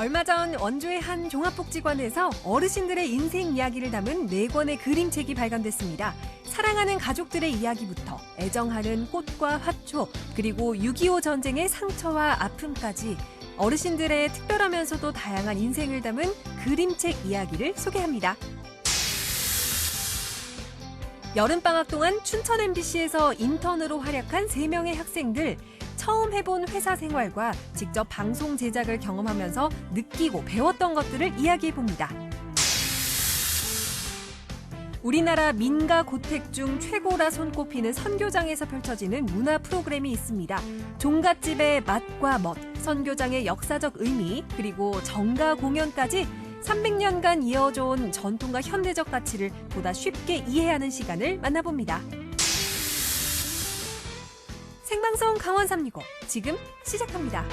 얼마 전 원주의 한 종합복지관에서 어르신들의 인생 이야기를 담은 4권의 그림책이 발간됐습니다. 사랑하는 가족들의 이야기부터 애정하는 꽃과 화초, 그리고 6.25 전쟁의 상처와 아픔까지 어르신들의 특별하면서도 다양한 인생을 담은 그림책 이야기를 소개합니다. 여름방학 동안 춘천 MBC에서 인턴으로 활약한 3명의 학생들. 처음 해본 회사 생활과 직접 방송 제작을 경험하면서 느끼고 배웠던 것들을 이야기해봅니다. 우리나라 민가 고택 중 최고라 손꼽히는 선교장에서 펼쳐지는 문화 프로그램이 있습니다. 종갓집의 맛과 멋, 선교장의 역사적 의미, 그리고 정가 공연까지 300년간 이어져 온 전통과 현대적 가치를 보다 쉽게 이해하는 시간을 만나봅니다. 생방송 강원 365 지금 시작합니다.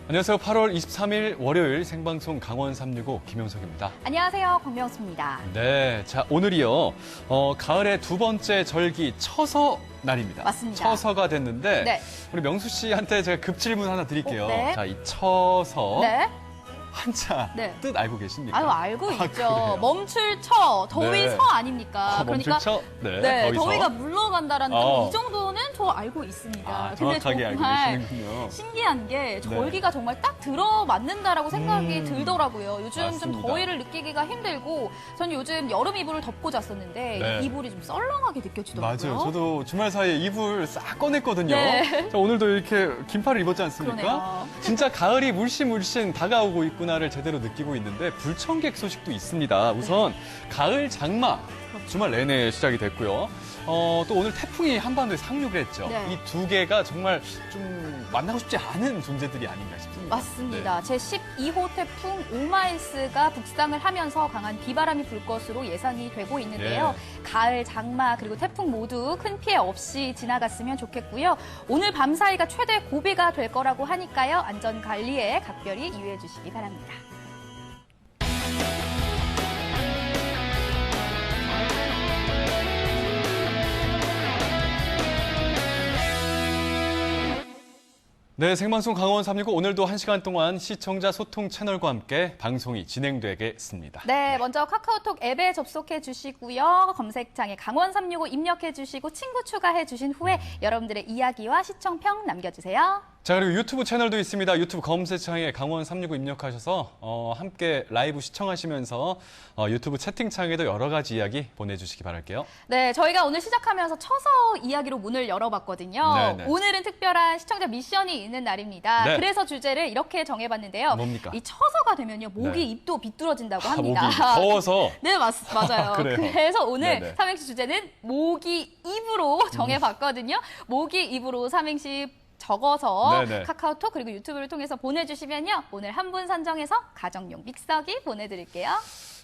안녕하세요. 8월 23일 월요일 생방송 강원 365 김영석입니다. 안녕하세요. 권명수입니다. 네, 자 오늘이요. 가을의 두 번째 절기 처서 날입니다. 맞습니다. 처서가 됐는데 네. 우리 명수 씨한테 제가 급질문 하나 드릴게요. 네. 자, 이 처서 네. 한자 네. 뜻 알고 계십니까? 아유, 알고 있죠. 그래요? 멈출 처, 더위 네. 서 아닙니까? 멈출 처? 네, 더위가 물러간다라는 이 정도는 저 알고 있습니다. 아, 근데 정확하게 알고 정말 계시는군요. 신기한 게 절기가 정말 딱 들어맞는다라고 생각이 들더라고요. 요즘 맞습니다. 좀 더위를 느끼기가 힘들고 전 요즘 여름 이불을 덮고 잤었는데 네. 이불이 좀 썰렁하게 느껴지더라고요. 맞아요. 저도 주말 사이에 이불 싹 꺼냈거든요. 네. 자, 오늘도 이렇게 긴팔을 입었지 않습니까? 그러네요. 진짜 가을이 물씬 다가오고 있구나를 제대로 느끼고 있는데 불청객 소식도 있습니다. 우선 가을 장마 주말 내내 시작이 됐고요. 또 오늘 태풍이 한반도에 상륙을 했죠. 네. 이 두 개가 정말 좀 만나고 싶지 않은 존재들이 아닌가 싶습니다. 맞습니다. 제12호 태풍 오마이스가 북상을 하면서 강한 비바람이 불 것으로 예상이 되고 있는데요. 가을, 장마, 그리고 태풍 모두 큰 피해 없이 지나갔으면 좋겠고요. 오늘 밤 사이가 최대 고비가 될 거라고 하니까요. 안전 관리에 각별히 유의해 주시기 바랍니다. 네, 생방송 강원 365 오늘도 1시간 동안 시청자 소통 채널과 함께 방송이 진행되겠습니다. 네, 먼저 카카오톡 앱에 접속해 주시고요. 검색창에 강원 365 입력해 주시고 친구 추가해 주신 후에 여러분들의 이야기와 시청평 남겨주세요. 자, 그리고 유튜브 채널도 있습니다. 유튜브 검색창에 강원 365 입력하셔서 함께 라이브 시청하시면서 유튜브 채팅창에도 여러 가지 이야기 보내주시기 바랄게요. 네, 저희가 오늘 시작하면서 처서 이야기로 문을 열어봤거든요. 네네. 오늘은 특별한 시청자 미션이 있는 날입니다. 네. 그래서 주제를 이렇게 정해봤는데요. 뭡니까? 이 처서가 되면요, 모기 네. 입도 비뚤어진다고 합니다. 목이 더워서. 네, 맞아요. 그래요? 그래서 오늘 네네. 삼행시 주제는 모기 입으로 정해봤거든요. 모기 입으로 삼행시 적어서 네네. 카카오톡 그리고 유튜브를 통해서 보내주시면요. 오늘 한 분 선정해서 가정용 믹서기 보내드릴게요.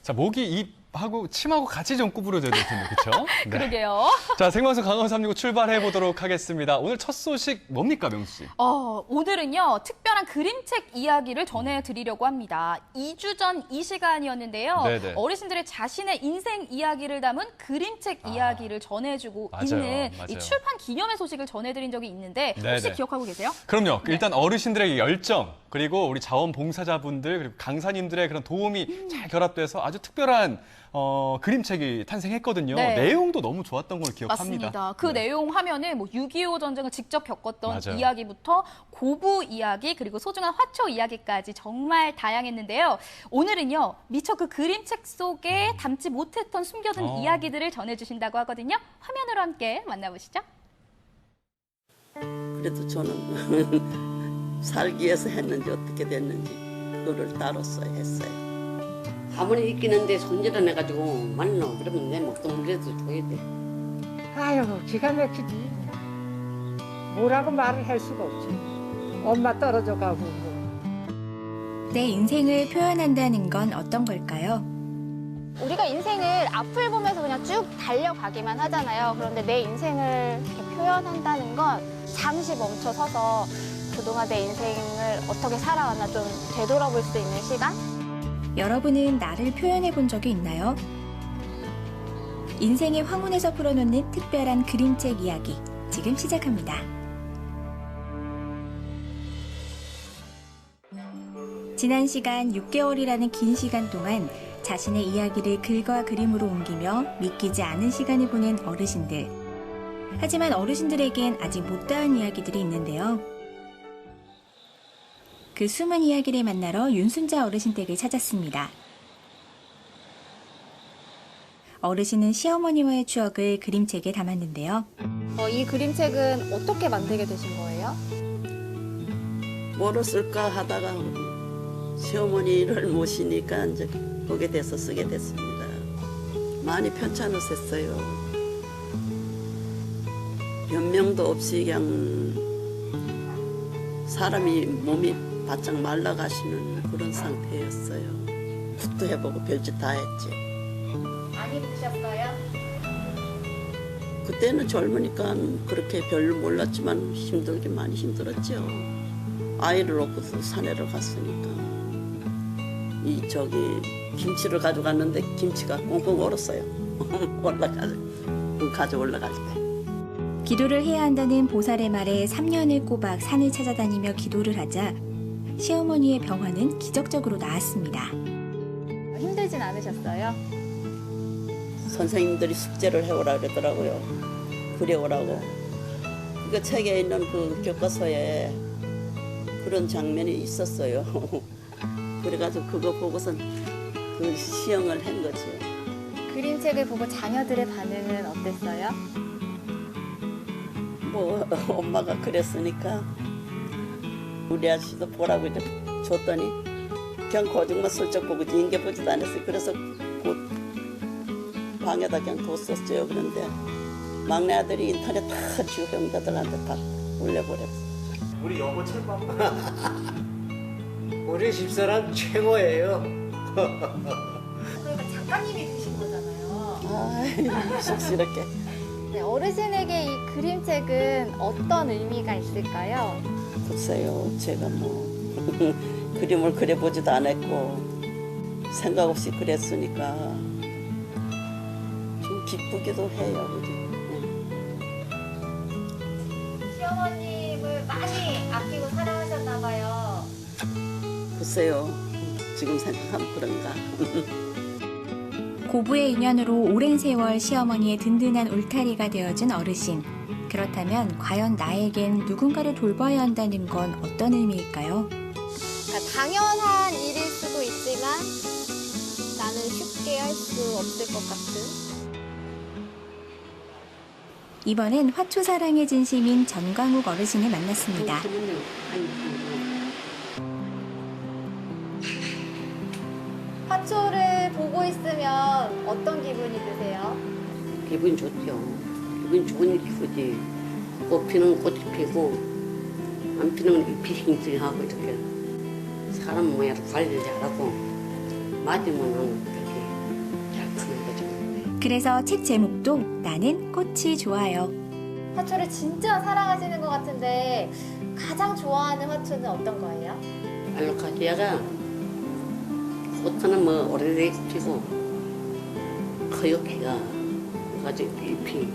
자, 모기 입하고 침하고 같이 좀 구부러져야 될 텐데, 그렇죠? 그러게요. 자, 생방송 강원 365 출발해 보도록 하겠습니다. 오늘 첫 소식 뭡니까, 명수 씨? 오늘은요, 특별한 그림책 이야기를 전해드리려고 합니다. 2주 전 이 시간이었는데요. 네네. 어르신들의 자신의 인생 이야기를 담은 그림책 이야기를 전해주고 있는 맞아요. 이 출판 기념회 소식을 전해드린 적이 있는데 혹시 네네. 기억하고 계세요? 그럼요. 네. 일단 어르신들의 열정, 그리고 우리 자원봉사자분들, 그리고 강사님들의 그런 도움이 잘 결합돼서 아주 특별한 그림책이 탄생했거든요. 네. 내용도 너무 좋았던 걸 기억합니다. 맞습니다. 그 네. 내용 하면은 뭐 6.25 전쟁을 직접 겪었던 맞아요. 이야기부터 고부 이야기 그리고 소중한 화초 이야기까지 정말 다양했는데요. 오늘은요. 미처 그 그림책 속에 담지 못했던 숨겨둔 이야기들을 전해주신다고 하거든요. 화면으로 함께 만나보시죠. 그래도 저는 살기 위해서 했는지 어떻게 됐는지 그거를 따로서 했어요. 가만히 있기는데 손질을 해가지고 만나 그러면 내 먹동물에도 줘야 돼. 아유, 기가 막히지. 뭐라고 말을 할 수가 없지. 엄마 떨어져 가고. 내 인생을 표현한다는 건 어떤 걸까요? 우리가 인생을 앞을 보면서 그냥 쭉 달려가기만 하잖아요. 그런데 내 인생을 이렇게 표현한다는 건 잠시 멈춰 서서 그동안 내 인생을 어떻게 살아왔나 좀 되돌아볼 수 있는 시간? 여러분은 나를 표현해 본 적이 있나요? 인생의 황혼에서 풀어놓는 특별한 그림책 이야기 지금 시작합니다. 지난 시간 6개월이라는 긴 시간 동안 자신의 이야기를 글과 그림으로 옮기며 믿기지 않은 시간을 보낸 어르신들. 하지만 어르신들에겐 아직 못다한 이야기들이 있는데요. 그 숨은 이야기를 만나러 윤순자 어르신 댁을 찾았습니다. 어르신은 시어머니와의 추억을 그림책에 담았는데요. 이 그림책은 어떻게 만들게 되신 거예요? 뭐로 쓸까 하다가 시어머니를 모시니까 이제 보게 돼서 쓰게 됐습니다. 많이 편찮으셨어요. 변명도 없이 그냥 사람이 몸이 바짝 말라가시는 그런 상태였어요. 굿도 해보고 별짓 다 했지. 안 힘드셨어요? 그때는 젊으니까 그렇게 별로 몰랐지만 힘들긴 많이 힘들었죠. 아이를 놓고 산에를 갔으니까. 김치를 가져갔는데 김치가 꽁꽁 얼었어요. 가져 올라갈 때. 기도를 해야 한다는 보살의 말에 3년을 꼬박 산을 찾아다니며 기도를 하자 시어머니의 병화는 기적적으로 나았습니다. 힘들진 않으셨어요? 선생님들이 숙제를 해오라 그러더라고요. 그려오라고. 그 책에 있는 그 교과서에 그런 장면이 있었어요. 그래가지고 그거 보고선 그 시험을 한 거죠. 그림책을 보고 자녀들의 반응은 어땠어요? 뭐 엄마가 그랬으니까 우리 아저씨도 보라고 이제 줬더니 그냥 거짓말 슬쩍 보고 인게 보지도 않았어요. 그래서 그 방에다 그냥 뒀었어요. 그런데 막내 아들이 인터넷 다 지우 형제들한테 다 올려버렸어요. 우리 여보 철밥. 우리 집사람 최고예요. 그러니까 작가님이 되신 거잖아요. 아이, 쑥스럽게. 네, 어르신에게 이 그림책은 어떤 의미가 있을까요? 글쎄요, 제가 뭐 그림을 그려보지도 않았고 생각 없이 그랬으니까 좀 기쁘기도 해요. 그지? 시어머님을 많이 아끼고 사랑하셨나 봐요. 글쎄요, 지금 생각하면 그런가. 고부의 인연으로 오랜 세월 시어머니의 든든한 울타리가 되어준 어르신. 그렇다면 과연 나에겐 누군가를 돌봐야 한다는 건 어떤 의미일까요? 그러니까 당연한 일일 수도 있지만 나는 쉽게 할 수 없을 것 같은. 이번엔 화초사랑의 진심인 전광욱 어르신을 만났습니다. 화초를 보고 있으면 어떤 기분이 드세요? 기분 좋죠. 기분 좋은 기분이. 꽃 피는 꽃이 피고 안 피는 잎이 싱싱하고 이렇게 사람 모양 관리를 잘하고 맞으면 그렇게 잘 크는 거죠. 그래서 책 제목도 나는 꽃이 좋아요. 화초를 진짜 사랑하시는 것 같은데 가장 좋아하는 화초는 어떤 거예요? 알로카시아가 꽃은 뭐 오래되게 피고 커요. 키가 가지고 잎이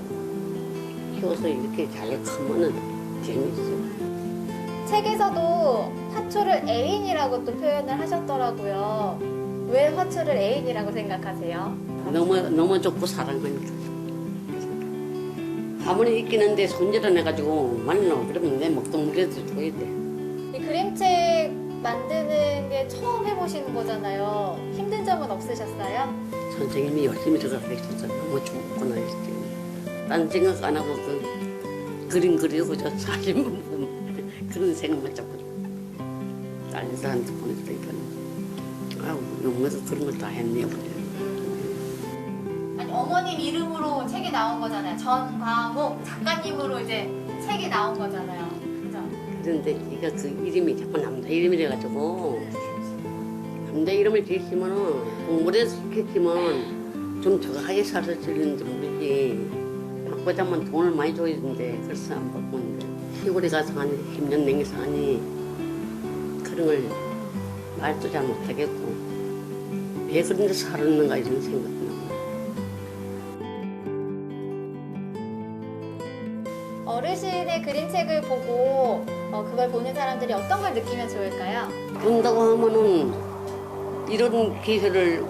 키워서 이렇게 잘 크면은 재밌어요. 책에서도 화초를 애인이라고 또 표현을 하셨더라고요. 왜 화초를 애인이라고 생각하세요? 너무 좋고 사랑하니까. 가문이 있기는데 손질을 해가지고 말로 그러면 내 먹동무게도 줘야 돼. 이 그림책 만드는 게 처음 해보시는 거잖아요. 힘든 점은 없으셨어요? 선생님이 열심히 들어가르쳐서 너무 좋구나 이렇게. 딴 생각 안 하고 그 그림 그리고 저 사진 보고 그런 생각만 자꾸 딸들한테 보내니까 아우 영어도 그런 걸 다 했네요. 아니 어머님 이름으로 책이 나온 거잖아요. 전광욱 작가님으로 이제 책이 나온 거잖아요. 그죠? 그런데 이가 그 이름이 자꾸 남자 이름이래 가지고 남자 이름을 지으시면은 공부를 시켰지만 좀 저하게 살을 찔리는지 모르지. 바꾸자면 돈을 많이 줘야 되는데 그래서 안 바꾸는데 시골에 가서 하니 10년 냉겨서 하니 그런 걸 말도 잘 못하겠고 왜 그런 데 살았는가 이런 생각이 나요. 어르신의 그림책을 보고 그걸 보는 사람들이 어떤 걸 느끼면 좋을까요? 본다고 하면은 이런 기회를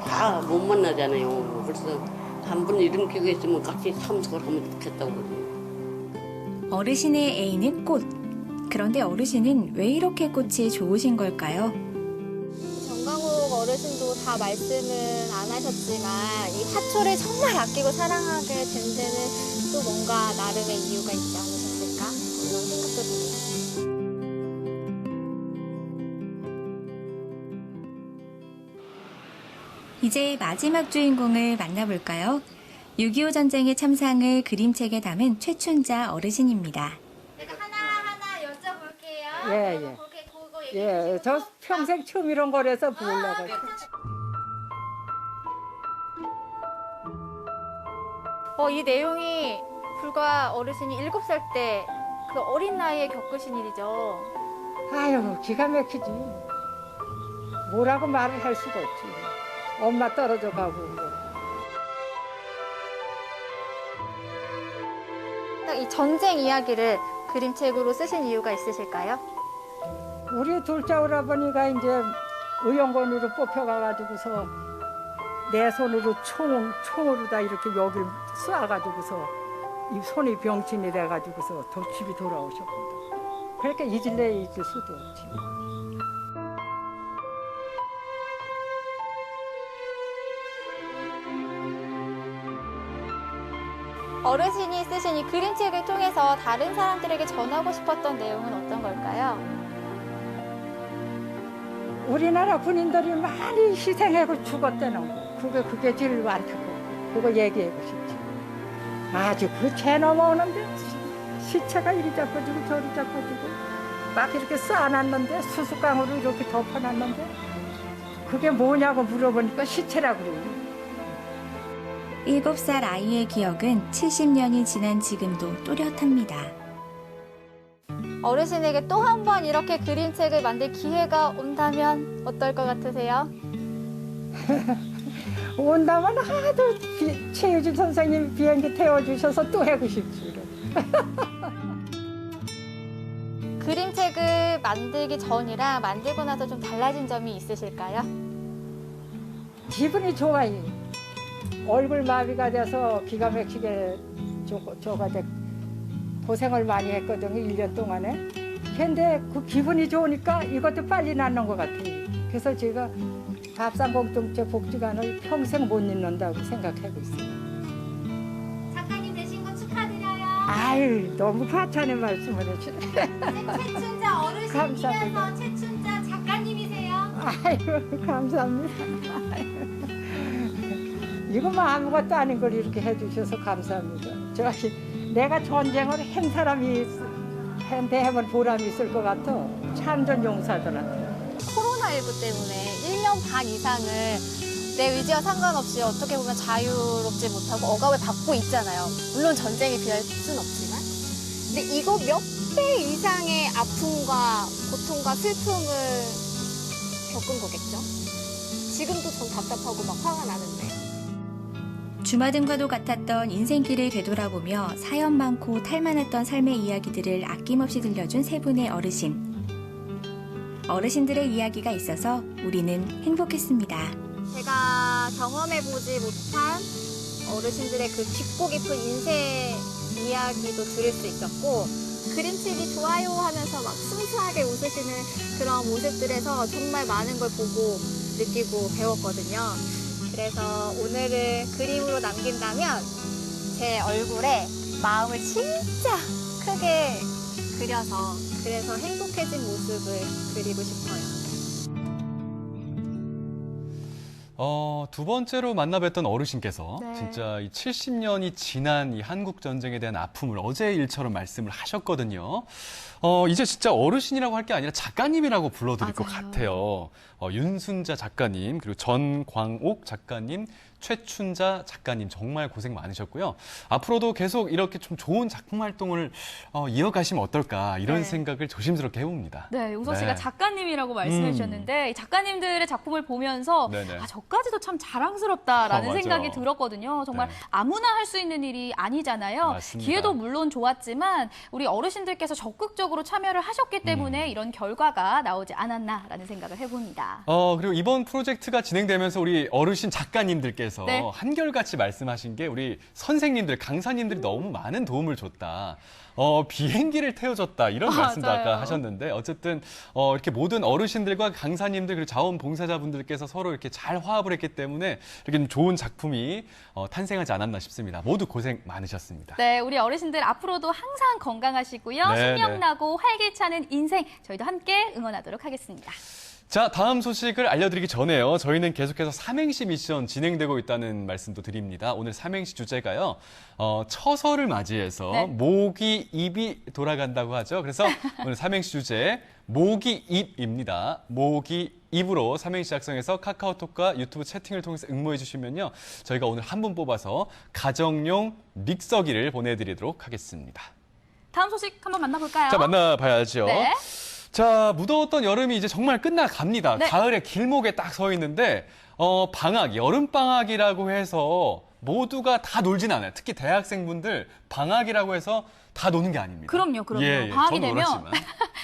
다 못 만나잖아요. 그래서 한 번 이런 기회가 있으면 같이 참석을 하면 좋겠다고 그러죠. 어르신의 애인은 꽃. 그런데 어르신은 왜 이렇게 꽃이 좋으신 걸까요? 정강욱 어르신도 다 말씀은 안 하셨지만 이 화초를 정말 아끼고 사랑하게 된 데는 또 뭔가 나름의 이유가 있지 않으셨을까? 이런 생각도 드네요. 이제 마지막 주인공을 만나볼까요? 6.25 전쟁의 참상을 그림책에 담은 최춘자 어르신입니다. 제가 하나하나 여쭤볼게요. 예, 예. 그거 예, 저 평생 처음 이런 거라서 보려고. 이 내용이 불과 어르신이 7살 때 그 어린 나이에 겪으신 일이죠. 아유, 기가 막히지. 뭐라고 말을 할 수가 없지. 엄마 떨어져 가고. 딱 이 전쟁 이야기를 그림책으로 쓰신 이유가 있으실까요? 우리 둘째 오라버니가 이제 의용군으로 뽑혀가가지고서 내 손으로 총으로 다 이렇게 여길 쏴가지고서 이 손이 병신이 돼가지고서 집이 돌아오셨거든. 그러니까 잊을래 잊을 수도 없지. 어르신이 쓰신 이 그림책을 통해서 다른 사람들에게 전하고 싶었던 내용은 어떤 걸까요? 우리나라 군인들이 많이 희생하고 죽었다는 거. 그게 제일 많다고. 그거 얘기하고 싶지. 아주 그 재 넘어오는데 시체가 이리 잡아지고 저리 잡아지고 막 이렇게 쌓아놨는데 수수깡으로 이렇게 덮어놨는데 그게 뭐냐고 물어보니까 시체라고 그래요. 7살 아이의 기억은 70년이 지난 지금도 또렷합니다. 어르신에게 또 한 번 이렇게 그림책을 만들 기회가 온다면 어떨 것 같으세요? 온다면 하도 최유진 선생님이 비행기 태워주셔서 또 하고 싶지. 그림책을 만들기 전이랑 만들고 나서 좀 달라진 점이 있으실까요? 기분이 좋아요. 얼굴 마비가 돼서 기가 막히게 저가 고생을 많이 했거든요. 1년 동안에. 근데 그 기분이 좋으니까 이것도 빨리 낫는 것 같아요. 그래서 제가 밥상공동체 복지관을 평생 못 잊는다고 생각하고 있어요. 작가님 되신 거 축하드려요. 아유, 너무 과찬의 말씀을 해주네. 최춘자 감사합니다. 어르신이면서 최춘자 작가님이세요. 아유, 감사합니다. 이거 뭐 아무것도 아닌 걸 이렇게 해주셔서 감사합니다. 내가 전쟁을 한 사람이 해본 보람이 있을 것 같아. 참전 용사들한테. 코로나19 때문에 1년 반 이상을 내 의지와 상관없이 어떻게 보면 자유롭지 못하고 억압을 받고 있잖아요. 물론 전쟁에 비할 수는 없지만. 근데 이거 몇 배 이상의 아픔과 고통과 슬픔을 겪은 거겠죠? 지금도 전 답답하고 막 화가 나는데. 주마등과도 같았던 인생길을 되돌아보며 사연 많고 탈만했던 삶의 이야기들을 아낌없이 들려준 세 분의 어르신. 어르신들의 이야기가 있어서 우리는 행복했습니다. 제가 경험해보지 못한 어르신들의 그 깊고 깊은 인생 이야기도 들을 수 있었고 그림책이 좋아요 하면서 막 순수하게 웃으시는 그런 모습들에서 정말 많은 걸 보고 느끼고 배웠거든요. 그래서 오늘을 그림으로 남긴다면 제 얼굴에 마음을 진짜 크게 그려서 그래서 행복해진 모습을 그리고 싶어요. 두 번째로 만나 뵀던 어르신께서 네. 진짜 이 70년이 지난 이 한국 전쟁에 대한 아픔을 어제의 일처럼 말씀을 하셨거든요. 이제 진짜 어르신이라고 할 게 아니라 작가님이라고 불러드릴 것 같아요. 윤순자 작가님, 그리고 전광옥 작가님, 최춘자 작가님 정말 고생 많으셨고요. 앞으로도 계속 이렇게 좀 좋은 작품 활동을 이어가시면 어떨까 이런 네. 생각을 조심스럽게 해봅니다. 네, 용석 씨가 네. 작가님이라고 말씀해 주셨는데 이 작가님들의 작품을 보면서 네네. 저까지도 참 자랑스럽다라는 맞아요. 생각이 들었거든요. 정말 네. 아무나 할 수 있는 일이 아니잖아요. 맞습니다. 기회도 물론 좋았지만 우리 어르신들께서 적극적으로 참여를 하셨기 때문에 이런 결과가 나오지 않았나라는 생각을 해봅니다. 그리고 이번 프로젝트가 진행되면서 우리 어르신 작가님들께서 네. 한결같이 말씀하신 게 우리 선생님들, 강사님들이 너무 많은 도움을 줬다. 비행기를 태워줬다. 이런 말씀도 맞아요. 아까 하셨는데 어쨌든 이렇게 모든 어르신들과 강사님들 그리고 자원봉사자분들께서 서로 이렇게 잘 화합을 했기 때문에 이렇게 좀 좋은 작품이 탄생하지 않았나 싶습니다. 모두 고생 많으셨습니다. 네, 우리 어르신들 앞으로도 항상 건강하시고요. 네, 신명나고 활기차는 인생 저희도 함께 응원하도록 하겠습니다. 자, 다음 소식을 알려드리기 전에요. 저희는 계속해서 삼행시 미션 진행되고 있다는 말씀도 드립니다. 오늘 삼행시 주제가요. 처서를 맞이해서 네. 모기, 입이 돌아간다고 하죠. 그래서 오늘 삼행시 주제 모기, 입입니다. 모기, 입으로 삼행시 작성해서 카카오톡과 유튜브 채팅을 통해서 응모해 주시면요. 저희가 오늘 한 분 뽑아서 가정용 믹서기를 보내드리도록 하겠습니다. 다음 소식 한번 만나볼까요? 자, 만나봐야죠. 네. 자, 무더웠던 여름이 이제 정말 끝나갑니다. 네. 가을의 길목에 딱 서 있는데, 여름방학이라고 해서 모두가 다 놀진 않아요. 특히 대학생분들 방학이라고 해서 다 노는 게 아닙니다. 그럼요. 예, 방학이 저도 되면 그렇지만.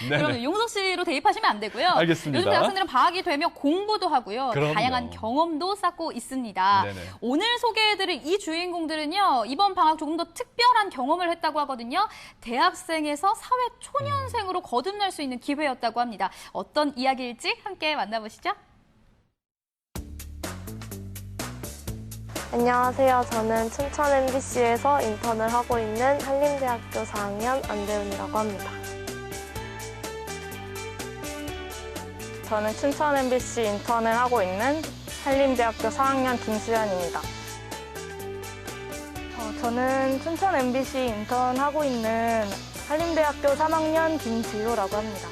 네네. 그럼 용석 씨로 대입하시면 안 되고요. 알겠습니다. 요즘 대학생들은 방학이 되면 공부도 하고요. 그럼요. 다양한 경험도 쌓고 있습니다. 네네. 오늘 소개해드릴 이 주인공들은요. 이번 방학 조금 더 특별한 경험을 했다고 하거든요. 대학생에서 사회 초년생으로 거듭날 수 있는 기회였다고 합니다. 어떤 이야기일지 함께 만나보시죠. 안녕하세요. 저는 춘천 MBC에서 인턴을 하고 있는 한림대학교 4학년 안대훈이라고 합니다. 저는 춘천 MBC 인턴을 하고 있는 한림대학교 4학년 김수연입니다. 저는 춘천 MBC 인턴 하고 있는 한림대학교 3학년 김지효라고 합니다.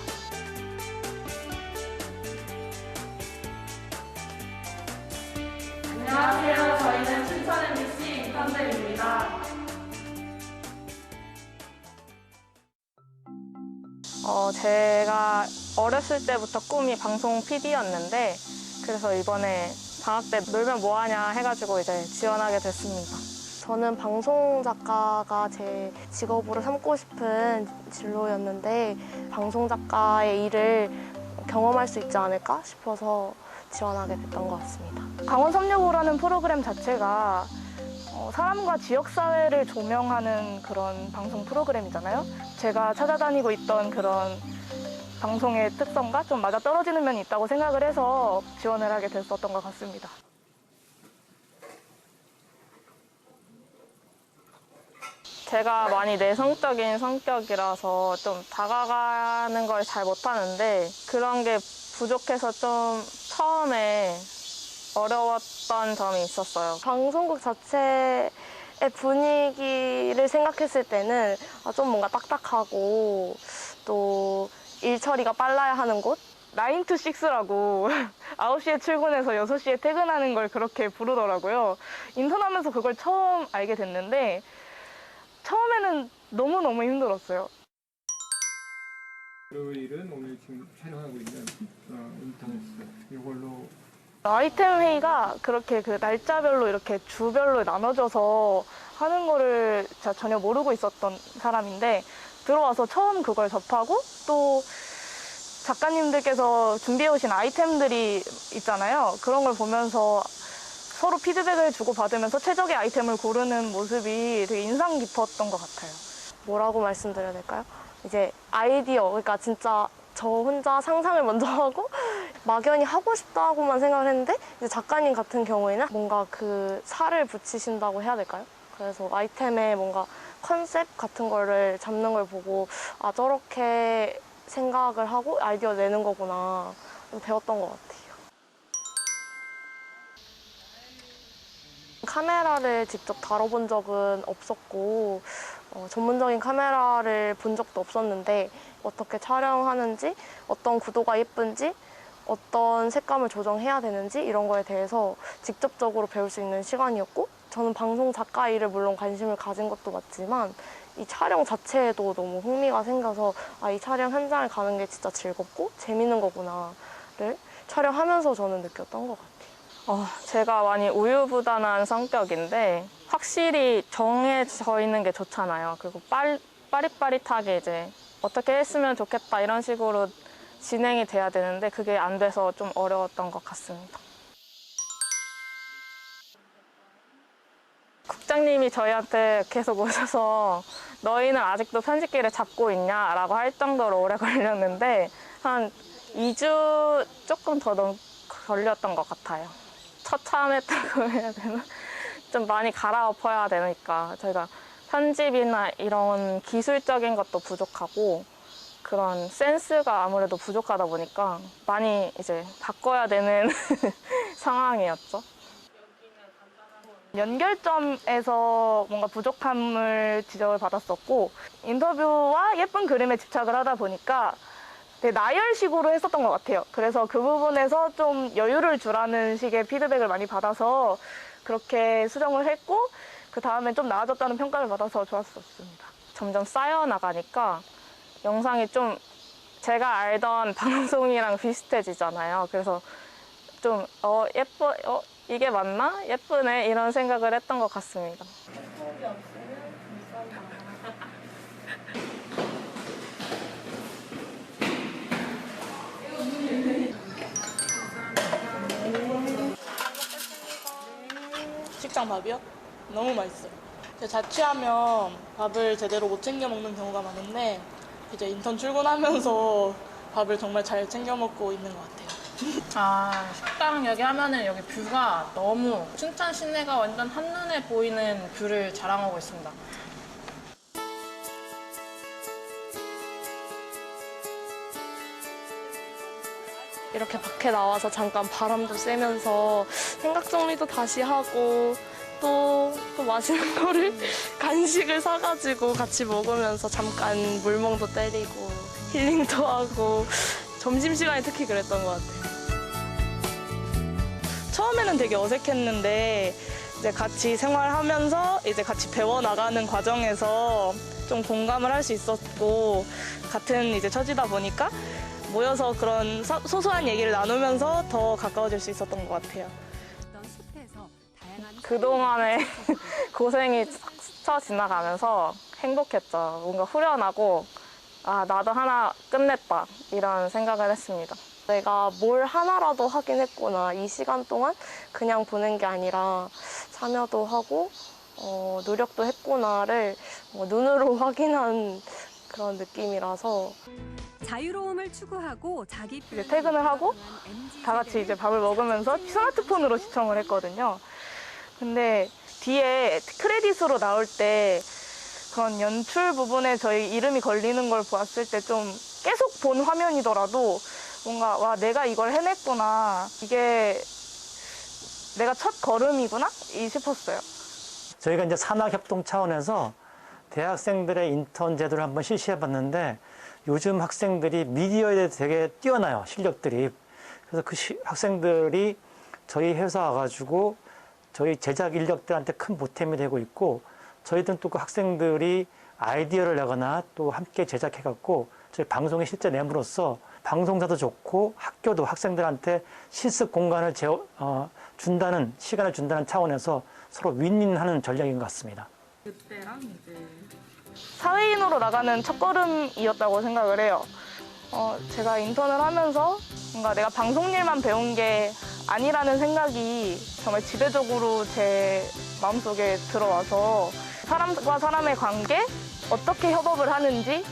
안녕하세요. 저희는 춘천 MBC 인턴들입니다. 제가 어렸을 때부터 꿈이 방송 PD였는데 그래서 이번에 방학 때 놀면 뭐하냐 해가지고 이제 지원하게 됐습니다. 저는 방송 작가가 제 직업으로 삼고 싶은 진로였는데 방송 작가의 일을 경험할 수 있지 않을까 싶어서 지원하게 됐던 것 같습니다. 강원 365라는 프로그램 자체가 사람과 지역사회를 조명하는 그런 방송 프로그램이잖아요. 제가 찾아다니고 있던 그런 방송의 특성과 좀 맞아떨어지는 면이 있다고 생각을 해서 지원을 하게 됐었던 것 같습니다. 제가 많이 내성적인 성격이라서 좀 다가가는 걸 잘 못하는데 그런 게 부족해서 좀 처음에 어려웠던 점이 있었어요. 방송국 자체의 분위기를 생각했을 때는 좀 뭔가 딱딱하고 또 일 처리가 빨라야 하는 곳? 9 to 6라고 9시에 출근해서 6시에 퇴근하는 걸 그렇게 부르더라고요. 인턴하면서 그걸 처음 알게 됐는데 처음에는 너무너무 힘들었어요. 일요일은 오늘 지금 촬영하고 있는 인터넷 이걸로 아이템 회의가 그렇게 그 날짜별로 이렇게 주별로 나눠져서 하는 거를 제가 전혀 모르고 있었던 사람인데 들어와서 처음 그걸 접하고 또 작가님들께서 준비해 오신 아이템들이 있잖아요. 그런 걸 보면서 서로 피드백을 주고받으면서 최적의 아이템을 고르는 모습이 되게 인상 깊었던 것 같아요. 뭐라고 말씀드려야 될까요? 이제 아이디어, 그러니까 진짜 저 혼자 상상을 먼저 하고 막연히 하고 싶다고만 생각을 했는데 이제 작가님 같은 경우에는 뭔가 그 살을 붙이신다고 해야 될까요? 그래서 아이템에 뭔가 컨셉 같은 거를 잡는 걸 보고 아 저렇게 생각을 하고 아이디어 내는 거구나 배웠던 것 같아요. 카메라를 직접 다뤄본 적은 없었고 전문적인 카메라를 본 적도 없었는데 어떻게 촬영하는지 어떤 구도가 예쁜지 어떤 색감을 조정해야 되는지 이런 거에 대해서 직접적으로 배울 수 있는 시간이었고, 저는 방송 작가 일에 물론 관심을 가진 것도 맞지만 이 촬영 자체에도 너무 흥미가 생겨서 이 촬영 현장을 가는 게 진짜 즐겁고 재밌는 거구나를 촬영하면서 저는 느꼈던 것 같아요. 제가 많이 우유부단한 성격인데 확실히 정해져 있는 게 좋잖아요. 그리고 빠릿빠릿하게 이제 어떻게 했으면 좋겠다 이런 식으로 진행이 돼야 되는데 그게 안 돼서 좀 어려웠던 것 같습니다. 국장님이 저희한테 계속 오셔서 너희는 아직도 편집기를 잡고 있냐라고 할 정도로 오래 걸렸는데 한 2주 조금 더 걸렸던 것 같아요. 처참했다고 해야 되나? 좀 많이 갈아엎어야 되니까 저희가 편집이나 이런 기술적인 것도 부족하고 그런 센스가 아무래도 부족하다 보니까 많이 이제 바꿔야 되는 상황이었죠. 연결점에서 뭔가 부족함을 지적을 받았었고 인터뷰와 예쁜 그림에 집착을 하다 보니까 되게 나열식으로 했었던 것 같아요. 그래서 그 부분에서 좀 여유를 주라는 식의 피드백을 많이 받아서 그렇게 수정을 했고 그 다음에 좀 나아졌다는 평가를 받아서 좋았었습니다. 점점 쌓여나가니까 영상이 좀 제가 알던 방송이랑 비슷해지잖아요. 그래서 좀 이게 맞나? 예쁘네 이런 생각을 했던 것 같습니다. 식당 밥이요? 너무 맛있어요. 제가 자취하면 밥을 제대로 못 챙겨 먹는 경우가 많은데 이제 인턴 출근하면서 밥을 정말 잘 챙겨 먹고 있는 것 같아요. 식당 여기 하면은 여기 뷰가 너무 춘천 시내가 완전 한눈에 보이는 뷰를 자랑하고 있습니다. 이렇게 밖에 나와서 잠깐 바람도 쐬면서 생각 정리도 다시 하고 또 맛있는 거를 간식을 사가지고 같이 먹으면서 잠깐 물멍도 때리고 힐링도 하고 점심시간에 특히 그랬던 것 같아요. 처음에는 되게 어색했는데 이제 같이 생활하면서 이제 같이 배워나가는 과정에서 좀 공감을 할 수 있었고 같은 이제 처지다 보니까 모여서 그런 소소한 얘기를 나누면서 더 가까워질 수 있었던 것 같아요. 그동안의 고생이 스쳐 지나가면서 행복했죠. 뭔가 후련하고 나도 하나 끝냈다 이런 생각을 했습니다. 내가 뭘 하나라도 하긴 했구나. 이 시간 동안 그냥 보낸 게 아니라 참여도 하고 노력도 했구나를 눈으로 확인한 그런 느낌이라서 자유로움을 추구하고 자기 이제 퇴근을 하고 다 같이 이제 밥을 먹으면서 스마트폰으로 시청을 했거든요. 근데 뒤에 크레딧으로 나올 때 그런 연출 부분에 저희 이름이 걸리는 걸 보았을 때 좀 계속 본 화면이더라도 뭔가 내가 이걸 해냈구나. 이게 내가 첫 걸음이구나 싶었어요. 저희가 이제 산학협동 차원에서 대학생들의 인턴 제도를 한번 실시해봤는데 요즘 학생들이 미디어에 대해서 되게 뛰어나요, 실력들이. 그래서 그 학생들이 저희 회사 와가지고 저희 제작 인력들한테 큰 보탬이 되고 있고 저희들은 또 그 학생들이 아이디어를 내거나 또 함께 제작해갖고 저희 방송에 실제 내므로써 방송사도 좋고 학교도 학생들한테 실습 공간을 준다는 시간을 준다는 차원에서 서로 윈윈하는 전략인 것 같습니다. 그때랑 이제 사회인으로 나가는 첫걸음이었다고 생각을 해요. 제가 인턴을 하면서 뭔가 내가 방송 일만 배운 게 아니라는 생각이 정말 지배적으로 제 마음속에 들어와서 사람과 사람의 관계, 어떻게 협업을 하는지,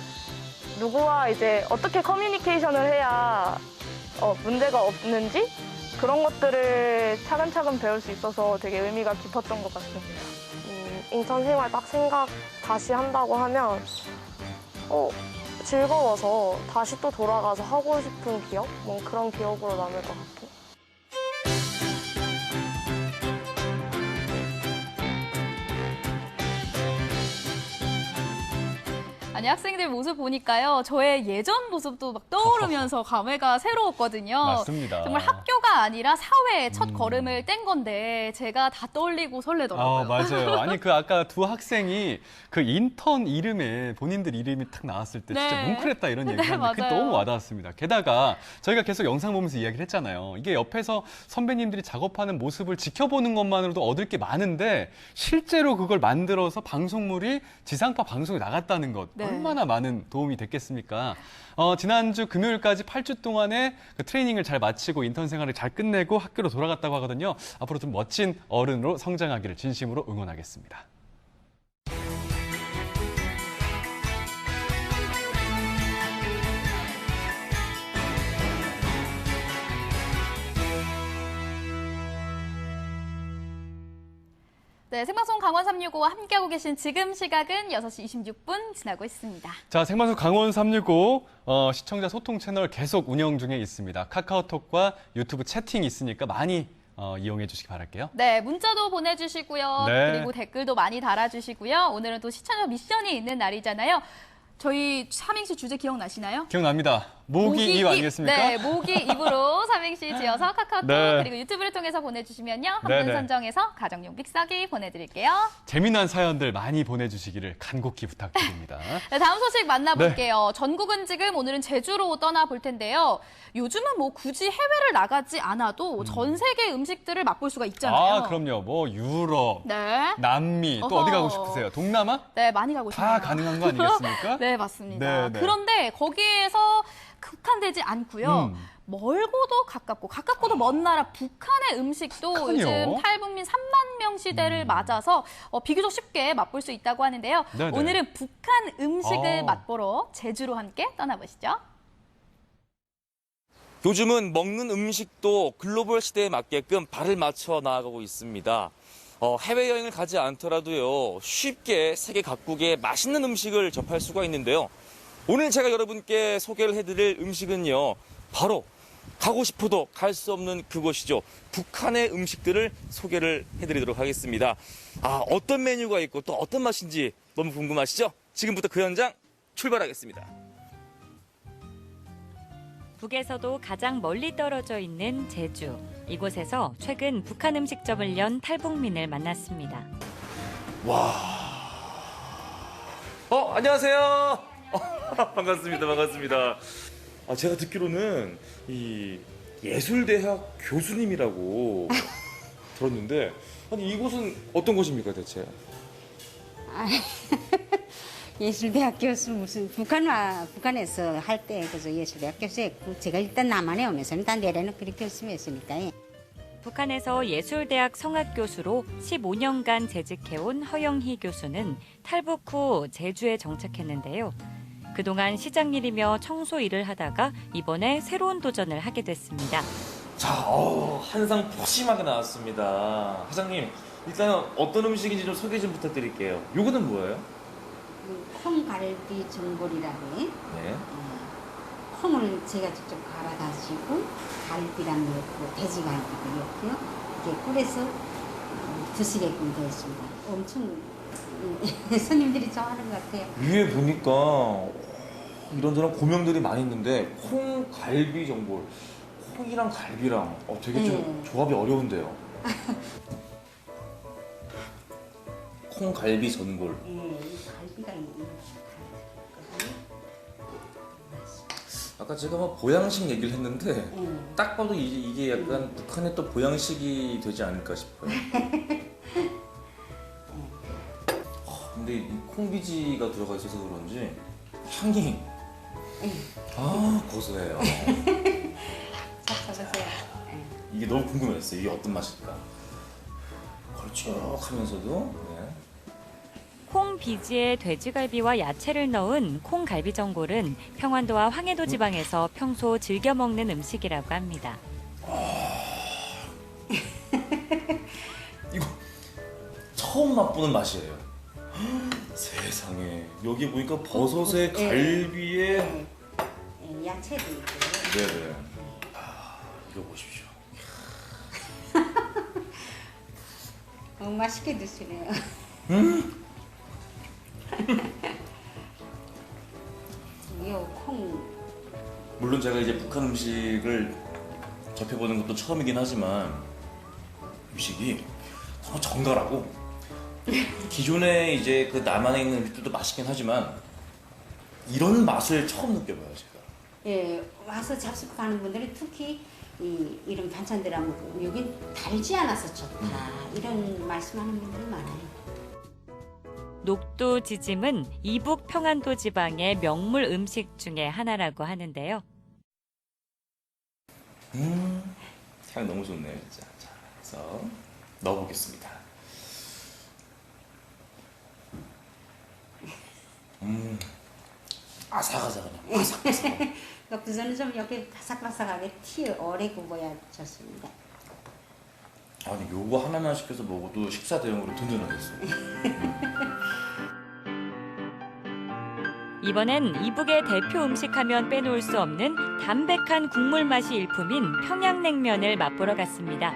누구와 이제 어떻게 커뮤니케이션을 해야 문제가 없는지 그런 것들을 차근차근 배울 수 있어서 되게 의미가 깊었던 것 같습니다. 인턴 생활 딱 생각 다시 한다고 하면 즐거워서 다시 또 돌아가서 하고 싶은 기억? 그런 기억으로 남을 것 같아요. 아니 학생들 모습 보니까요. 저의 예전 모습도 막 떠오르면서 감회가 새로웠거든요. 맞습니다. 정말 학교가 아니라 사회의 첫 걸음을 뗀 건데 제가 다 떠올리고 설레더라고요. 맞아요. 아니 그 아까 두 학생이 그 인턴 이름에 본인들 이름이 딱 나왔을 때 진짜 네. 뭉클했다 이런 네, 얘기를 하는데 그게 맞아요. 너무 와닿았습니다. 게다가 저희가 계속 영상 보면서 이야기를 했잖아요. 이게 옆에서 선배님들이 작업하는 모습을 지켜보는 것만으로도 얻을 게 많은데 실제로 그걸 만들어서 방송물이 지상파 방송에 나갔다는 것 네. 얼마나 많은 도움이 됐겠습니까? 지난주 금요일까지 8주 동안의 그 트레이닝을 잘 마치고 인턴 생활을 잘 끝내고 학교로 돌아갔다고 하거든요. 앞으로 좀 멋진 어른으로 성장하기를 진심으로 응원하겠습니다. 네, 생방송 강원 365와 함께하고 계신 지금 시각은 6시 26분 지나고 있습니다. 자, 생방송 강원 365 시청자 소통 채널 계속 운영 중에 있습니다. 카카오톡과 유튜브 채팅이 있으니까 많이 이용해 주시기 바랄게요. 네, 문자도 보내주시고요. 네. 그리고 댓글도 많이 달아주시고요. 오늘은 또 시청자 미션이 있는 날이잖아요. 저희 삼행시 주제 기억나시나요? 기억납니다. 모기 입 아니겠습니까? 네, 모기 입으로 삼행시 지어서 카카오톡 네. 그리고 유튜브를 통해서 보내주시면요. 한 네, 분 네. 선정해서 가정용 빅사기 보내드릴게요. 재미난 사연들 많이 보내주시기를 간곡히 부탁드립니다. 네, 다음 소식 만나볼게요. 전국은 지금 오늘은 제주로 떠나볼 텐데요. 요즘은 뭐 굳이 해외를 나가지 않아도 전 세계 음식들을 맛볼 수가 있잖아요. 그럼요. 뭐 유럽, 네. 남미, 또 어허. 어디 가고 싶으세요? 동남아? 네, 많이 가고 싶네요. 다 가능한 거 아니겠습니까? 네, 맞습니다. 네, 네. 그런데 거기에서 국한되지 않고요. 멀고도 가깝고도 먼 나라 북한의 음식도 북한이요? 요즘 탈북민 3만 명 시대를 맞아서 비교적 쉽게 맛볼 수 있다고 하는데요. 네네. 오늘은 북한 음식을 어. 맛보러 제주로 함께 떠나보시죠. 요즘은 먹는 음식도 글로벌 시대에 맞게끔 발을 맞춰 나아가고 있습니다. 해외여행을 가지 않더라도요, 쉽게 세계 각국의 맛있는 음식을 접할 수가 있는데요. 오늘 제가 여러분께 소개를 해드릴 음식은요, 바로 가고 싶어도 갈 수 없는 그곳이죠. 북한의 음식들을 소개를 해드리도록 하겠습니다. 어떤 메뉴가 있고 또 어떤 맛인지 너무 궁금하시죠? 지금부터 그 현장 출발하겠습니다. 북에서도 가장 멀리 떨어져 있는 제주. 이곳에서 최근 북한 음식점을 연 탈북민을 만났습니다. 안녕하세요. 반갑습니다. 제가 듣기로는 이 예술대학 교수님이라고 들었는데, 아니 이곳은 어떤 곳입니까 대체? 예술대학 교수 무슨 북한에서 할 때 그래서 예술대학 교수였고 제가 일단 남한에 오면서 일단 내려는 그렇게 열심히 했으니까. 북한에서 예술대학 성악교수로 15년간 재직해온 허영희 교수는 탈북 후 제주에 정착했는데요. 그동안 시장 일이며 청소 일을 하다가 이번에 새로운 도전을 하게 됐습니다. 자, 한상 푸짐하게 나왔습니다. 사장님, 일단은 어떤 음식인지 좀 소개 좀 부탁드릴게요. 요거는 뭐예요? 콩갈비 전골이라고 해. 네. 콩을 제가 직접 갈아가지고 갈비랑 넣고 돼지갈비도 넣고요. 이렇게 꿀에서 드시게끔 되어 있습니다. 엄청 손님들이 좋아하는 것 같아요. 위에 보니까 이런저런 고명들이 많이 있는데 콩갈비 전골. 콩이랑 갈비랑 되게 좀 조합이 어려운데요. 콩갈비 전골. 갈비가 아까 제가 뭐 보양식 얘기를 했는데 딱 봐도 이게 약간 북한의 또 보양식이 되지 않을까 싶어요. 근데 이 콩비지가 들어가 있어서 그런지 향이 고소해요. 잡숴보세요. 이게 너무 궁금했어요. 이게 어떤 맛일까? 걸쭉하면서도. 콩 비지에 돼지갈비와 야채를 넣은 콩갈비 전골은 평안도와 황해도 지방에서 평소 즐겨 먹는 음식이라고 합니다. 이거 처음 맛보는 맛이에요. 세상에, 여기 보니까 버섯에 갈비에 야채도 있고. 네네. 이거 보십시오. 맛있게 드시네요. 물론 제가 이제 북한 음식을 접해보는 것도 처음이긴 하지만 음식이 너무 정갈하고 기존에 이제 그 남한에 있는 음식들도 맛있긴 하지만 이런 맛을 처음 느껴봐요, 제가. 예, 와서 잡수하는 분들이 특히 이런 반찬들하고 여긴 달지 않아서 좋다 이런 말씀하는 분들이 많아요. 녹두지짐은 이북 평안도 지방의 명물 음식 중에 하나라고 하는데요. 향 너무 좋네요, 진짜. 자, 그래서 넣어보겠습니다. 아삭아삭하네. 아삭아삭. 녹두전은 좀 이렇게 바삭바삭하게 오래 구워야 좋습니다. 아니, 요거 하나만 시켜서 먹어도 식사 대용으로 든든하겠어. 이번엔 이북의 대표 음식하면 빼놓을 수 없는 담백한 국물 맛이 일품인 평양냉면을 맛보러 갔습니다.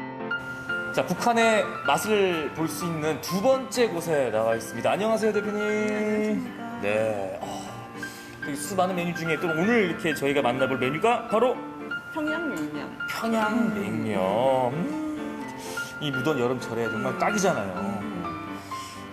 자, 북한의 맛을 볼 수 있는 두 번째 곳에 나와 있습니다. 안녕하세요, 대표님. 안녕하십니까. 네. 되게 수많은 메뉴 중에 또 오늘 이렇게 저희가 만나볼 메뉴가 바로 평양냉면. 평양냉면. 이 무더운 여름철에 정말 딱이잖아요.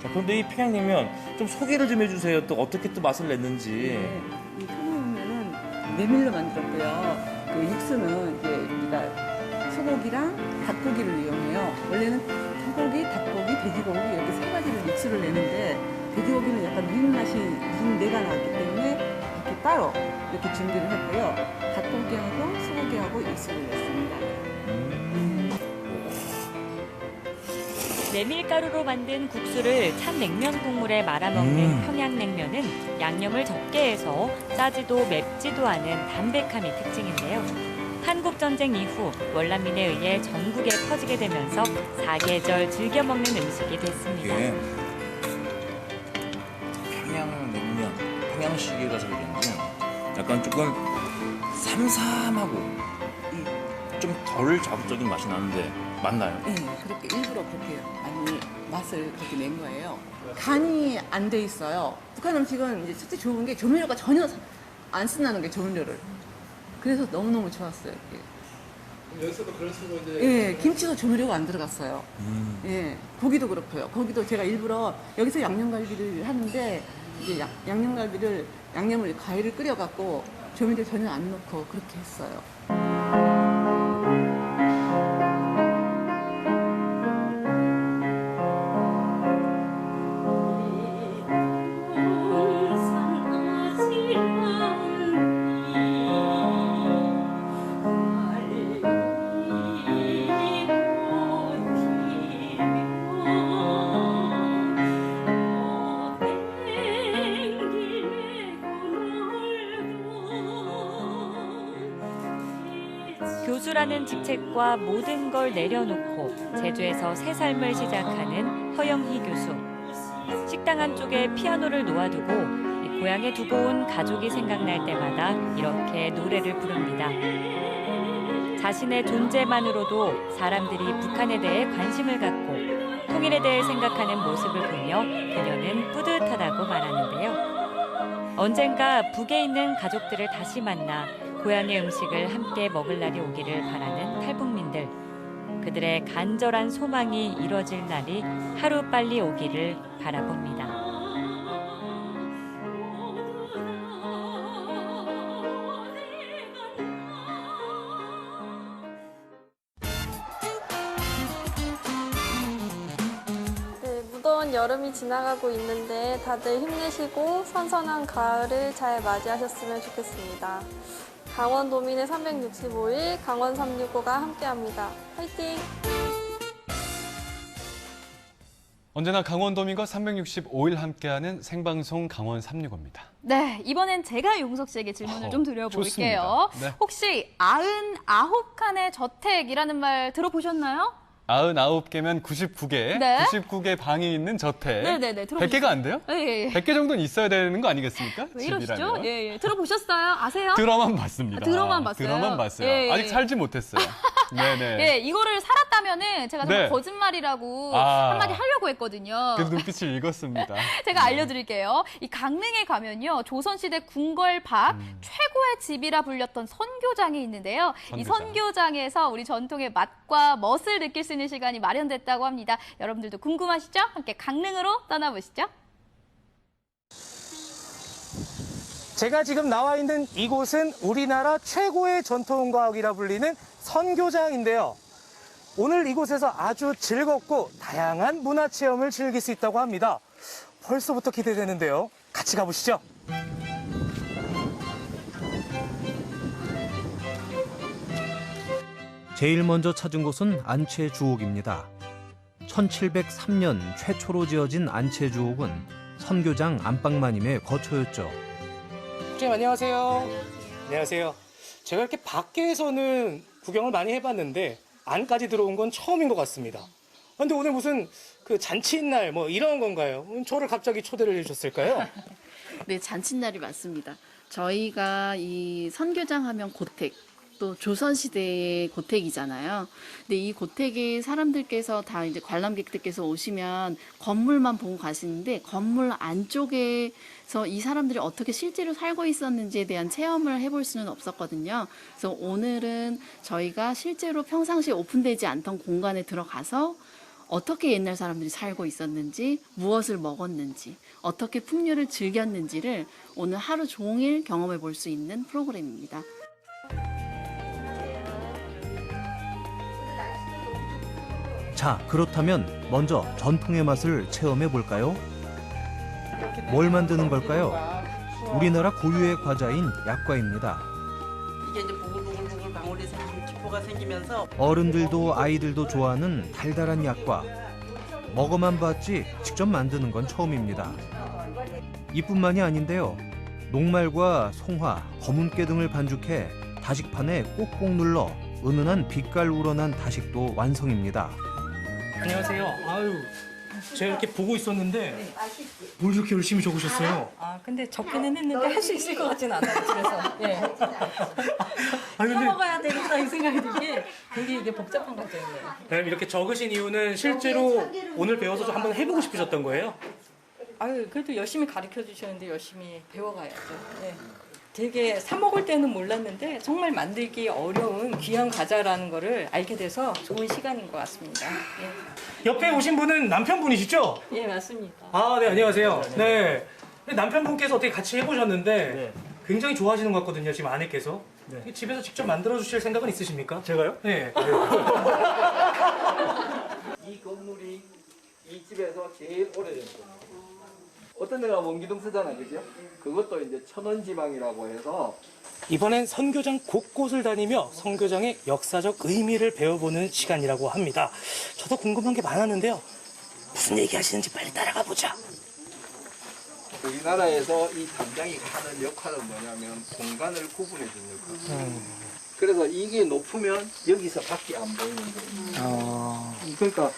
자, 그런데 이 평양냉면 좀 소개를 좀 해주세요. 또 어떻게 또 맛을 냈는지. 네, 이 평양냉면은 메밀로 만들었고요. 그 육수는 이제 우리가 소고기랑 닭고기를 이용해요. 원래는 소고기, 닭고기, 돼지고기 이렇게 세 가지를 육수를 내는데 돼지고기는 약간 린내가 나기 때문에 이렇게 따로 이렇게 준비를 했고요. 닭고기하고 소고기하고 육수를 냈습니다. 메밀가루로 만든 국수를 찬 냉면 국물에 말아먹는 평양냉면은 양념을 적게 해서 짜지도 맵지도 않은 담백함이 특징인데요. 한국전쟁 이후 월남민에 의해 전국에 퍼지게 되면서 사계절 즐겨 먹는 음식이 됐습니다. 이게 평양냉면, 평양식이라서 그런지 약간 조금 삼삼하고 좀 덜 자극적인 맛이 나는데 맞나요? 네, 그렇게 일부러 그렇게 많이 맛을 그렇게 낸 거예요. 간이 안 돼 있어요. 북한 음식은 이제 첫째 좋은 게 조미료가 전혀 안 쓴다는 게 조미료를. 그래서 너무너무 좋았어요. 여기서도 그런 식으로 이제. 예, 김치도 조미료가 안 들어갔어요. 예, 고기도 그렇고요. 고기도 제가 일부러 여기서 양념갈비를 하는데 이제 양념갈비를 양념을 과일을 끓여갖고 조미료 전혀 안 넣고 그렇게 했어요. 교수라는 직책과 모든 걸 내려놓고 제주에서 새 삶을 시작하는 허영희 교수. 식당 한쪽에 피아노를 놓아두고 고향에 두고 온 가족이 생각날 때마다 이렇게 노래를 부릅니다. 자신의 존재만으로도 사람들이 북한에 대해 관심을 갖고 통일에 대해 생각하는 모습을 보며 그녀는 뿌듯하다고 말하는데요. 언젠가 북에 있는 가족들을 다시 만나 고향의 음식을 함께 먹을 날이 오기를 바라는 탈북민들. 그들의 간절한 소망이 이뤄질 날이 하루빨리 오기를 바라봅니다. 네, 무더운 여름이 지나가고 있는데 다들 힘내시고 선선한 가을을 잘 맞이하셨으면 좋겠습니다. 강원도민의 365일 강원 365가 함께합니다. 화이팅! 언제나 강원도민과 365일 함께하는 생방송 강원 365입니다. 네, 이번엔 제가 용석 씨에게 질문을 좀 드려볼게요. 네. 혹시 99칸의 저택이라는 말 들어보셨나요? 99개면 99개, 네. 99개 방이 있는 저택. 네네네. 100개가 안 돼요? 예, 예. 100개 정도는 있어야 되는 거 아니겠습니까? 왜 이러시죠? 집이라면. 예, 예. 들어보셨어요? 아세요? 들어만 봤습니다. 들어만 봤어요? 들어만 봤어요. 예, 예. 아직 살지 못했어요. 네네. 예, 이거를 살았다면은 제가 정말 네. 거짓말이라고 아. 한마디 하려고 했거든요. 그 눈빛을 읽었습니다. 제가 알려드릴게요. 이 강릉에 가면요, 조선시대 궁궐밥 최고의 집이라 불렸던 선교장이 있는데요. 이 선교장에서 우리 전통의 맛과 멋을 느낄 수 있는 시간이 마련됐다고 합니다. 여러분들도 궁금하시죠? 함께 강릉으로 떠나보시죠. 제가 지금 나와 있는 이곳은 우리나라 최고의 전통과학이라 불리는 선교장인데요. 오늘 이곳에서 아주 즐겁고 다양한 문화체험을 즐길 수 있다고 합니다. 벌써부터 기대되는데요. 같이 가보시죠. 제일 먼저 찾은 곳은 안채주옥입니다. 1703년 최초로 지어진 안채주옥은 선교장 안방마님의 거처였죠. 선생님 안녕하세요. 안녕하세요. 제가 이렇게 밖에서는 구경을 많이 해봤는데 안까지 들어온 건 처음인 것 같습니다. 근데 오늘 무슨 그 잔칫날 뭐 이런 건가요? 저를 갑자기 초대를 해주셨을까요? 네, 잔칫날이 맞습니다. 저희가 이 선교장 하면 고택, 또 조선시대의 고택이잖아요. 근데 이 고택에 사람들께서 다 이제 관람객들께서 오시면 건물만 보고 가시는데 건물 안쪽에서 이 사람들이 어떻게 실제로 살고 있었는지에 대한 체험을 해볼 수는 없었거든요. 그래서 오늘은 저희가 실제로 평상시에 오픈되지 않던 공간에 들어가서 어떻게 옛날 사람들이 살고 있었는지, 무엇을 먹었는지, 어떻게 풍류를 즐겼는지를 오늘 하루 종일 경험해 볼 수 있는 프로그램입니다. 자, 그렇다면 먼저 전통의 맛을 체험해 볼까요? 뭘 만드는 걸까요? 우리나라 고유의 과자인 약과입니다. 이게 이제 보글보글보글 방울이 생기면 기포가 생기면서 어른들도 아이들도 좋아하는 달달한 약과. 먹어만 봤지 직접 만드는 건 처음입니다. 이뿐만이 아닌데요. 녹말과 송화, 검은깨 등을 반죽해 다식판에 꼭꼭 눌러 은은한 빛깔 우러난 다식도 완성입니다. 안녕하세요. 아유, 제가 이렇게 보고 있었는데 뭘 이렇게 열심히 적으셨어요? 근데 적기는 했는데 할 수 있을 것 같진 않아요. 그래서 예. 아니, 근데 해먹어야 되겠다 이 생각이 들게 되게 이게 복잡한 과정이에요. 그럼 이렇게 적으신 이유는 실제로 오늘 배워서 좀 한번 해보고 싶으셨던 거예요? 아유 그래도 열심히 가르쳐 주셨는데 열심히 배워가야죠. 예. 되게 사 먹을 때는 몰랐는데 정말 만들기 어려운 귀한 과자라는 거를 알게 돼서 좋은 시간인 것 같습니다. 예. 옆에 오신 분은 남편분이시죠? 예, 맞습니다. 아, 네, 안녕하세요. 네. 남편분께서 어떻게 같이 해보셨는데 굉장히 좋아하시는 것 같거든요, 지금 아내께서. 집에서 직접 만들어 주실 생각은 있으십니까? 제가요? 네. 이 건물이 이 집에서 제일 오래된 건물. 어떤 데가 원기둥 쓰잖아, 그죠? 그것도 이제 천원지방이라고 해서. 이번엔 선교장 곳곳을 다니며 선교장의 역사적 의미를 배워보는 시간이라고 합니다. 저도 궁금한 게 많았는데요. 무슨 얘기 하시는지 빨리 따라가 보자. 우리나라에서 이 담장이 하는 역할은 뭐냐면 공간을 구분해 주는 역할. 그래서 이게 높으면 여기서 밖이 안 보이는 거예요. 그러니까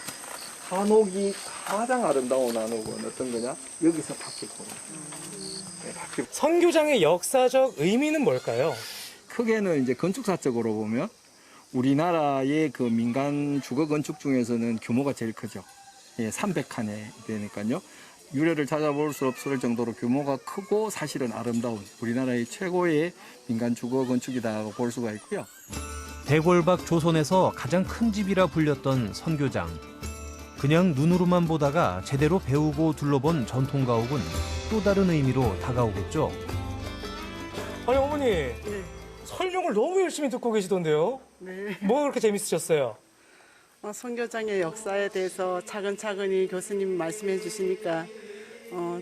한옥이 가장 아름다운 한옥은 어떤 거냐? 여기서 밖이 보여요. 선교장의 역사적 의미는 뭘까요? 크게는 이제 건축사적으로 보면 우리나라의 그 민간 주거 건축 중에서는 규모가 제일 크죠. 예, 300칸에 되니까요. 유래를 찾아볼 수 없을 정도로 규모가 크고 사실은 아름다운 우리나라의 최고의 민간 주거 건축이라고 볼 수가 있고요. 대궐박 조선에서 가장 큰 집이라 불렸던 선교장. 그냥 눈으로만 보다가 제대로 배우고 둘러본 전통가옥은 또 다른 의미로 다가오겠죠. 아니 어머니, 설명을 너무 열심히 듣고 계시던데요? 네. 뭐가 그렇게 재밌으셨어요? 선교장의 역사에 대해서 차근차근히 교수님이 말씀해 주시니까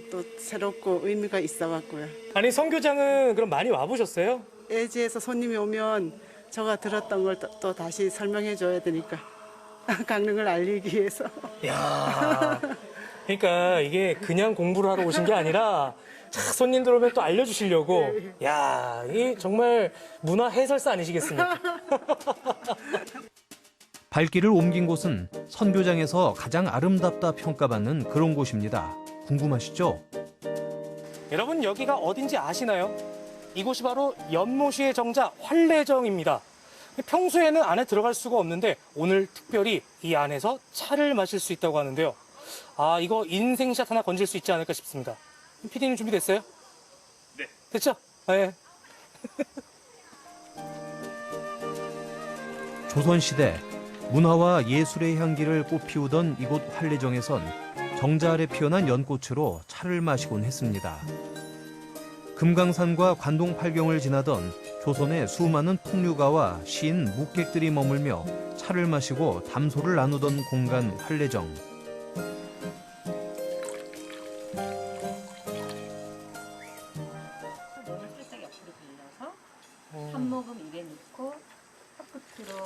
또 새롭고 의미가 있어갖고요. 아니 선교장은 그럼 많이 와보셨어요? 예지에서 손님이 오면 제가 들었던 걸 또 다시 설명해 줘야 되니까 강릉을 알리기 위해서. 야, 그러니까 이게 그냥 공부를 하러 오신 게 아니라 손님들 오면 또 알려주시려고. 야, 이 정말 문화 해설사 아니시겠습니까? 발길을 옮긴 곳은 선교장에서 가장 아름답다 평가받는 그런 곳입니다. 궁금하시죠? 여러분 여기가 어딘지 아시나요? 이곳이 바로 연못시의 정자 활례정입니다. 평소에는 안에 들어갈 수가 없는데 오늘 특별히 이 안에서 차를 마실 수 있다고 하는데요. 아, 이거 인생샷 하나 건질 수 있지 않을까 싶습니다. PD님 준비됐어요? 네. 됐죠? 네. 조선시대 문화와 예술의 향기를 꽃피우던 이곳 환례정에선 정자 아래 피어난 연꽃으로 차를 마시곤 했습니다. 금강산과 관동 팔경을 지나던 조선의 수많은 풍류가와 시인, 묵객들이 머물며 차를 마시고 담소를 나누던 공간 환례정. 몸을 살짝 옆으로 돌려서 한 모금 입에 넣고 턱끝으로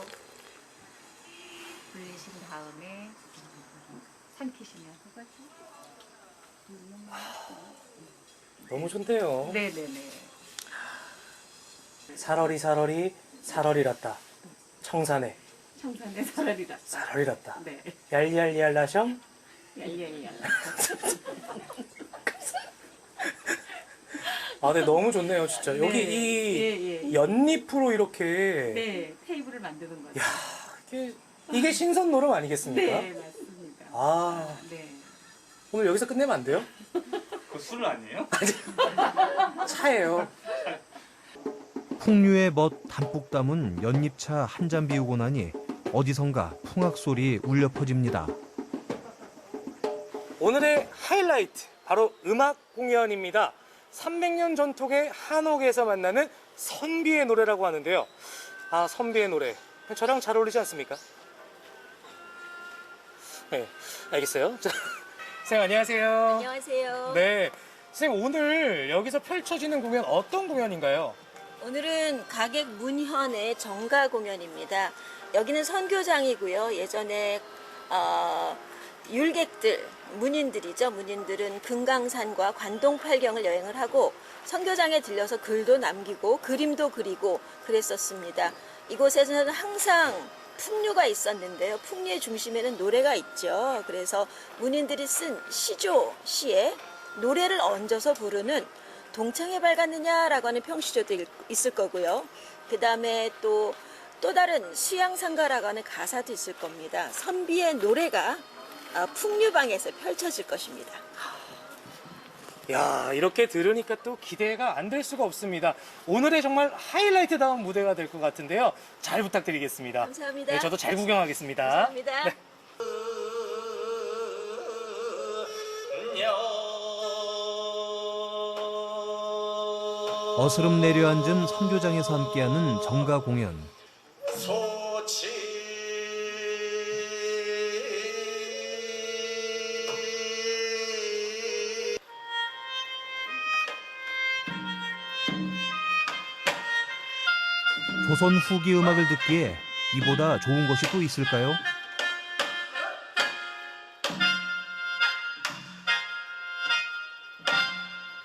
불리신 다음에 삼키시면 그거죠. 너무 좋네요. 네네네. 사러리 사러리랐다. 청산에 청산에 사러리랐다. 사러리랐다. 네. 얄얄얄라셔. 얄얄얄. 아, 네, 너무 좋네요, 진짜. 네. 여기 이 연잎으로 이렇게. 네, 테이블을 만드는 거죠. 야, 이게 신선 노름 아니겠습니까? 네, 맞습니다. 아, 네. 오늘 여기서 끝내면 안 돼요? 그거 술 아니에요? 차예요. 풍류의 멋 담뿍 담은 연잎차 한 잔 비우고 나니 어디선가 풍악 소리 울려 퍼집니다. 오늘의 하이라이트, 바로 음악 공연입니다. 300년 전통의 한옥에서 만나는 선비의 노래라고 하는데요. 아, 선비의 노래. 저랑 잘 어울리지 않습니까? 네, 알겠어요. 자, 선생님 안녕하세요. 안녕하세요. 네, 선생님 오늘 여기서 펼쳐지는 공연 어떤 공연인가요? 오늘은 가객 문현의 정가 공연입니다. 여기는 선교장이고요. 예전에 율객들, 문인들이죠. 문인들은 금강산과 관동팔경을 여행을 하고 선교장에 들려서 글도 남기고 그림도 그리고 그랬었습니다. 이곳에서는 항상 풍류가 있었는데요. 풍류의 중심에는 노래가 있죠. 그래서 문인들이 쓴 시조시에 노래를 얹어서 부르는 동창회 밝았느냐라고 하는 평시조도 있을 거고요. 그 다음에 또 다른 수양상가라고 하는 가사도 있을 겁니다. 선비의 노래가 풍류방에서 펼쳐질 것입니다. 야, 이렇게 들으니까 또 기대가 안 될 수가 없습니다. 오늘의 정말 하이라이트다운 무대가 될 것 같은데요. 잘 부탁드리겠습니다. 감사합니다. 네, 저도 잘 구경하겠습니다. 감사합니다. 네. 어스름 내려앉은 선교장에서 함께하는 정가 공연. 조선 후기 음악을 듣기에 이보다 좋은 것이 또 있을까요?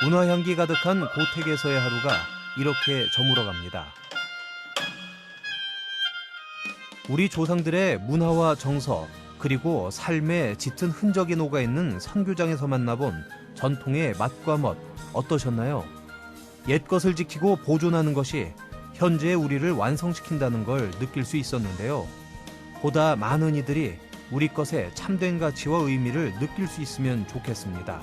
문화향기 가득한 고택에서의 하루가 이렇게 저물어갑니다. 우리 조상들의 문화와 정서 그리고 삶의 짙은 흔적이 녹아있는 선교장에서 만나본 전통의 맛과 멋 어떠셨나요? 옛것을 지키고 보존하는 것이 현재의 우리를 완성시킨다는 걸 느낄 수 있었는데요. 보다 많은 이들이 우리 것의 참된 가치와 의미를 느낄 수 있으면 좋겠습니다.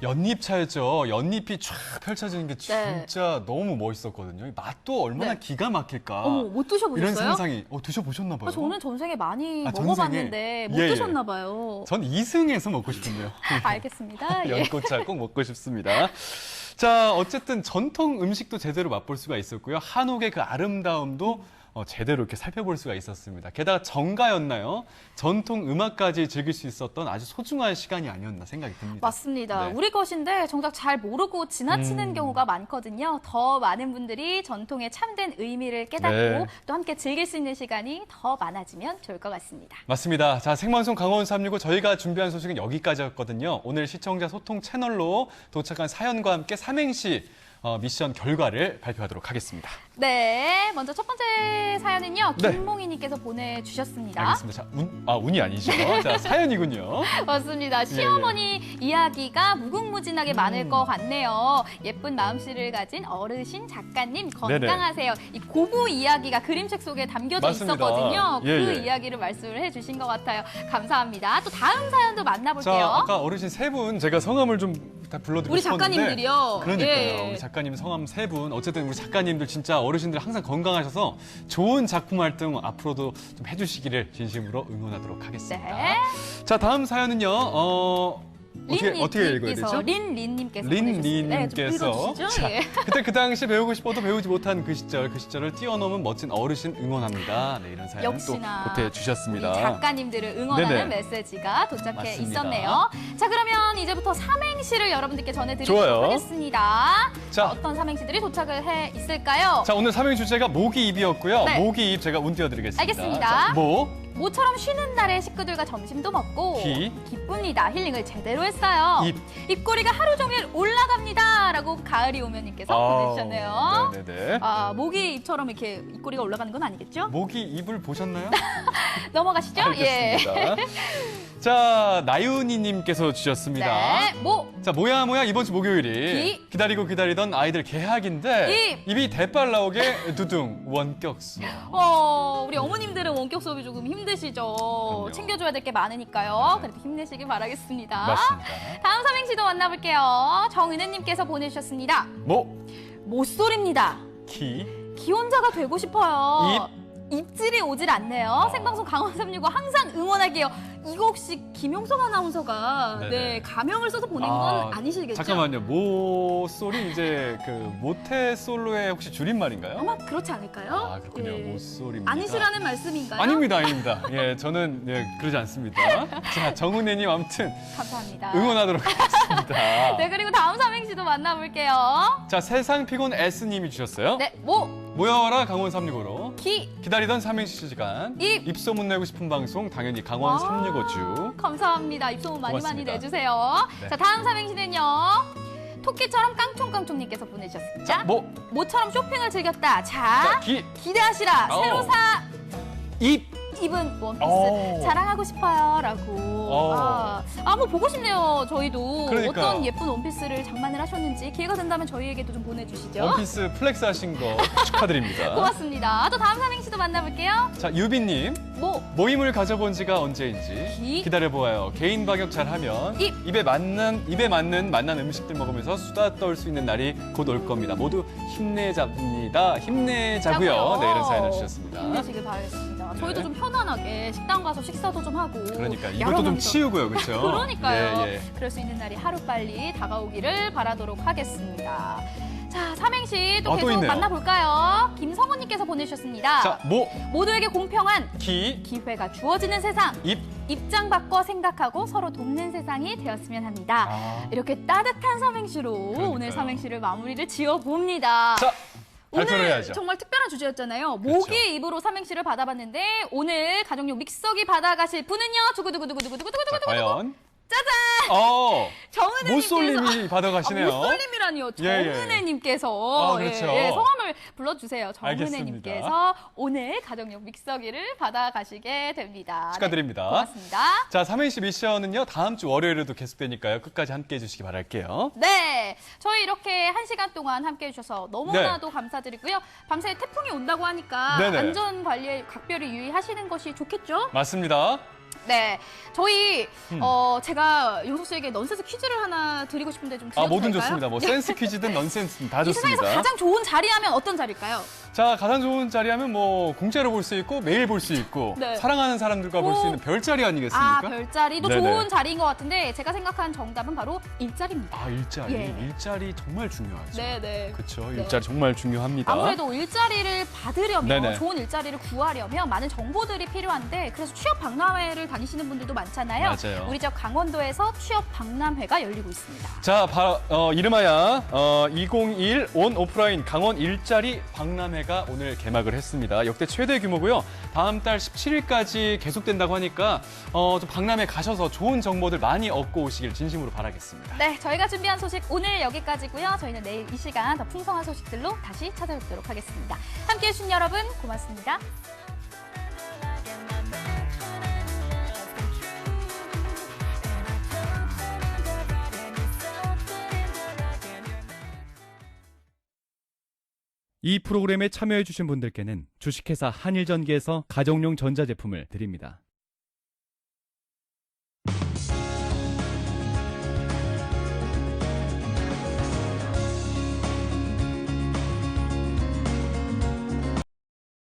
연잎차였죠. 연잎이 쫙 펼쳐지는 게 진짜 너무 멋있었거든요. 맛도 얼마나 기가 막힐까. 못 드셔보셨어요? 이런 상상이. 드셔보셨나 봐요. 저는 전생에 많이 전생에? 먹어봤는데 못 드셨나 봐요. 전 이승에서 먹고 싶은데요. 알겠습니다. 예. 연꽃차 꼭 먹고 싶습니다. 자, 어쨌든 전통 음식도 제대로 맛볼 수가 있었고요. 한옥의 그 아름다움도 제대로 이렇게 살펴볼 수가 있었습니다. 게다가 정가였나요? 전통 음악까지 즐길 수 있었던 아주 소중한 시간이 아니었나 생각이 듭니다. 맞습니다. 네. 우리 것인데 정작 잘 모르고 지나치는 경우가 많거든요. 더 많은 분들이 전통의 참된 의미를 깨닫고 네. 또 함께 즐길 수 있는 시간이 더 많아지면 좋을 것 같습니다. 맞습니다. 자, 생방송 강원 365 저희가 준비한 소식은 여기까지였거든요. 오늘 시청자 소통 채널로 도착한 사연과 함께 삼행시 미션 결과를 발표하도록 하겠습니다. 네, 먼저 첫 번째 사연은요. 네. 김몽희님께서 보내주셨습니다. 알겠습니다. 자, 운이 아니죠. 자, 사연이군요. 맞습니다. 시어머니 이야기가 무궁무진하게 많을 것 같네요. 예쁜 마음씨를 가진 어르신 작가님 건강하세요. 이 고부 이야기가 그림책 속에 담겨져 맞습니다. 있었거든요. 예, 그 예. 이야기를 말씀을 해주신 것 같아요. 감사합니다. 또 다음 사연도 만나볼게요. 자, 아까 어르신 세 분 제가 성함을 좀 다 불러드리고 우리 싶었는데 작가님들이요. 그러니까요. 예. 우리 작가님 성함 세 분. 어쨌든 우리 작가님들 진짜 어르신들 항상 건강하셔서 좋은 작품 활동 앞으로도 좀 해주시기를 진심으로 응원하도록 하겠습니다. 네. 자, 다음 사연은요. 어떻게 읽어야 되죠? 린님께서 보내주셨습니다. 린님께서 네, 좀 읽어주시죠. 자, 예. 그때 그 당시 배우고 싶어도 배우지 못한 그 시절을 뛰어넘은 멋진 어르신 응원합니다. 네, 이런 사연 또 역시나 보태주셨습니다. 우리 작가님들을 응원하는 네네. 메시지가 도착해 맞습니다. 있었네요. 자, 그러면 이제부터 삼행시를 여러분들께 전해드리도록 좋아요. 하겠습니다. 자, 어떤 삼행시들이 도착을 해 있을까요? 자, 오늘 삼행 주제가 모기입이었고요. 네. 모기입 제가 운 띄워드리겠습니다. 알겠습니다. 자, 모처럼 쉬는 날에 식구들과 점심도 먹고 기쁩니다. 힐링을 제대로 했어요. 입꼬리가 하루 종일 올라갑니다. 라고 가을이 오면님께서 보내주셨네요. 네네네. 모기 입처럼 이렇게 입꼬리가 올라가는 건 아니겠죠? 모기 입을 보셨나요? 넘어가시죠. 알겠습니다. 예. 자, 나윤이님께서 주셨습니다. 네, 자, 뭐야 이번 주 목요일이 기다리고 기다리던 아이들 개학인데 입이 대빨 나오게 두둥 원격수. 우리 어머님들은 원격 수업이 조금 힘드시죠. 챙겨줘야 될 게 많으니까요. 그래도 힘내시길 바라겠습니다. 맞습니다. 다음 삼행시도 만나볼게요. 정은혜님께서 보내주셨습니다. 모쏠입니다. 기혼자가 되고 싶어요. 입질이 오질 않네요. 생방송 강원 365 항상 응원할게요. 이거 혹시 김용석 아나운서가 가명을 써서 보낸 건 아니시겠죠? 잠깐만요. 모쏠이 이제 그 모태솔로의 혹시 줄임말인가요? 아마 그렇지 않을까요? 그렇군요. 모쏠입니다. 아니시라는 말씀인가요? 아닙니다. 예, 저는 그러지 않습니다. 자, 정은혜님 아무튼 감사합니다. 응원하도록 하겠습니다. 네, 그리고 다음 삼행시도 만나볼게요. 자, 세상 피곤 S님이 주셨어요. 네, 모여라 강원 365로 기다리던 삼행시 시간 입소문 내고 싶은 방송 당연히 강원 365주 감사합니다. 입소문 많이 고맙습니다. 내주세요. 네. 자, 다음 삼행시는요. 토끼처럼 깡총깡총님께서 보내주셨습니다. 모처럼 쇼핑을 즐겼다. 자, 기대하시라. 새로 사 입은 원피스 자랑하고 싶어요. 라고. 뭐 보고 싶네요. 저희도 그러니까요. 어떤 예쁜 원피스를 장만을 하셨는지 기회가 된다면 저희에게도 좀 보내주시죠. 원피스 플렉스 하신 거 축하드립니다. 고맙습니다. 또 다음 삼행시도 만나볼게요. 자, 유빈님. 모임을 가져본 지가 언제인지 기다려보아요. 개인 방역 잘하면 입에 맞는 만난 음식들 먹으면서 수다 떨 수 있는 날이 곧 올 겁니다. 모두 힘내자입니다. 힘내자고요. 네, 이런 사연을 주셨습니다. 힘내시길 바라겠습니다. 저희도 좀 편안하게 식당 가서 식사도 좀 하고 그러니까 이것도 좀 치우고요. 그렇죠? 그러니까요. 예. 그럴 수 있는 날이 하루빨리 다가오기를 바라도록 하겠습니다. 자, 삼행시 또 계속 만나볼까요? 김성훈님께서 보내주셨습니다. 자, 모두에게 공평한 기회가 주어지는 세상. 입장 바꿔 생각하고 서로 돕는 세상이 되었으면 합니다. 이렇게 따뜻한 삼행시로 오늘 삼행시를 마무리를 지어봅니다. 자, 발표를 오늘 해야죠. 정말 특별한 주제였잖아요. 모기의 입으로 삼행시를 받아봤는데 오늘 가정용 믹서기 받아가실 분은요. 두구두구두구두구두구두구두구. 과연? 짜잔! 정은혜님께서 모쏠님이 받아가시네요. 모쏠님이라니요. 정은혜님께서 그렇죠. 성함을 불러주세요. 정은혜님께서 오늘 가정용 믹서기를 받아가시게 됩니다. 축하드립니다. 네, 고맙습니다. 자, 삼행시 미션은요. 다음 주 월요일에도 계속되니까요. 끝까지 함께해 주시기 바랄게요. 네, 저희 이렇게 1시간 동안 함께해 주셔서 너무나도 감사드리고요. 밤새 태풍이 온다고 하니까 안전 관리에 각별히 유의하시는 것이 좋겠죠? 맞습니다. 네, 저희 제가 용석 씨에게 넌센스 퀴즈를 하나 드리고 싶은데 좀 드려도 뭐든 될까요? 좋습니다. 뭐 센스 퀴즈든 넌센스든 다 이 좋습니다. 세상에서 가장 좋은 자리하면 어떤 자리일까요? 자, 가장 좋은 자리하면 뭐 공짜로 볼 수 있고 매일 볼 수 있고 사랑하는 사람들과 볼 수 있는 별자리 아니겠습니까? 별자리도 좋은 자리인 것 같은데 제가 생각한 정답은 바로 일자리입니다. 일자리. 일자리 정말 중요하죠. 네네. 그렇죠. 일자리 정말 중요합니다. 아무래도 일자리를 받으려면 네네. 좋은 일자리를 구하려면 많은 정보들이 필요한데 그래서 취업 박람회를 다니시는 분들도 많잖아요. 맞아요. 우리 저 강원도에서 취업 박람회가 열리고 있습니다. 자, 이름하여 2021 온 오프라인 강원 일자리 박람회 박람회가 오늘 개막을 했습니다. 역대 최대 규모고요. 다음 달 17일까지 계속된다고 하니까 좀 박람회 가셔서 좋은 정보들 많이 얻고 오시길 진심으로 바라겠습니다. 네, 저희가 준비한 소식 오늘 여기까지고요. 저희는 내일 이 시간 더 풍성한 소식들로 다시 찾아뵙도록 하겠습니다. 함께해 주신 여러분 고맙습니다. 이 프로그램에 참여해주신 분들께는 주식회사 한일전기에서 가정용 전자제품을 드립니다.